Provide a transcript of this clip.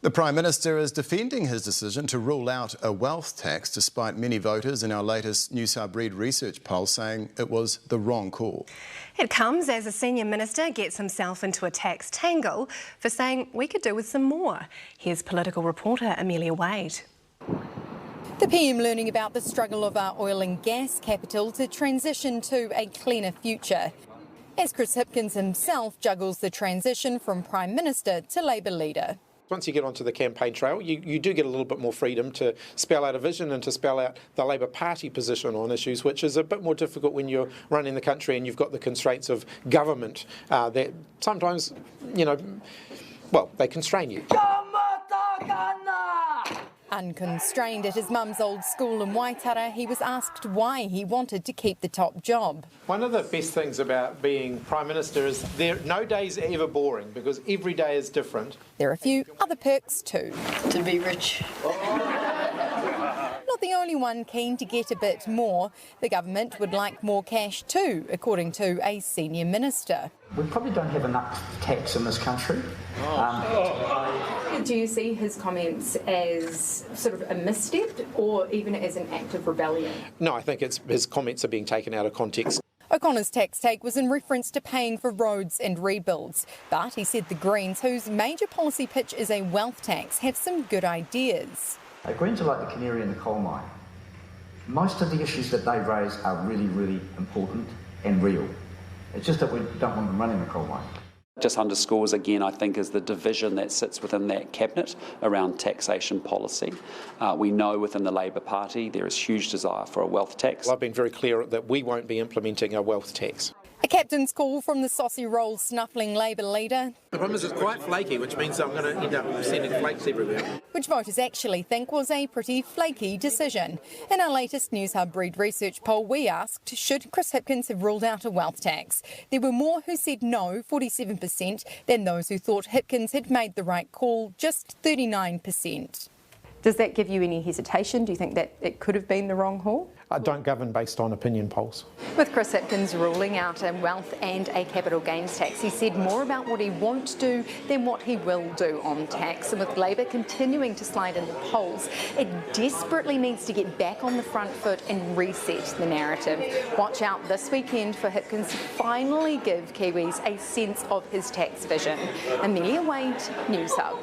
The Prime Minister is defending his decision to rule out a wealth tax, despite many voters in our latest Newshub research poll saying it was the wrong call. It comes as a senior minister gets himself into a tax tangle for saying we could do with some more. Here's political reporter Amelia Wade. The PM learning about the struggle of our oil and gas capital to transition to a cleaner future, as Chris Hipkins himself juggles the transition from Prime Minister to Labour leader. Once you get onto the campaign trail, you do get a little bit more freedom to spell out a vision and to spell out the Labour Party position on issues, which is a bit more difficult when you're running the country and you've got the constraints of government that sometimes, they constrain you. Unconstrained at his mum's old school in Waitara, he was asked why he wanted to keep the top job. One of the best things about being Prime Minister is no days are ever boring because every day is different. There are a few other perks too. To be rich. Not the only one keen to get a bit more. The government would like more cash too, according to a senior minister. We probably don't have enough tax in this country. Do you see his comments as sort of a misstep or even as an act of rebellion? No, I think his comments are being taken out of context. O'Connor's tax take was in reference to paying for roads and rebuilds, but he said the Greens, whose major policy pitch is a wealth tax, have some good ideas. The Greens are like the canary in the coal mine. Most of the issues that they raise are really, really important and real. It's just that we don't want them running the coal mine. Just underscores again, I think, is the division that sits within that cabinet around taxation policy. We know within the Labour Party there is huge desire for a wealth tax. I've been very clear that we won't be implementing a wealth tax. A captain's call from the saucy roll snuffling Labour leader. The problem is it's quite flaky, which means I'm going to end up sending flakes everywhere. Which voters actually think was a pretty flaky decision. In our latest Newshub research poll, we asked, should Chris Hipkins have ruled out a wealth tax? There were more who said no, 47%, than those who thought Hipkins had made the right call, just 39%. Does that give you any hesitation? Do you think that it could have been the wrong haul? I don't govern based on opinion polls. With Chris Hipkins ruling out a wealth and a capital gains tax, he said more about what he won't do than what he will do on tax. And with Labour continuing to slide in the polls, it desperately needs to get back on the front foot and reset the narrative. Watch out this weekend for Hipkins to finally give Kiwis a sense of his tax vision. Amelia Wade, Newshub.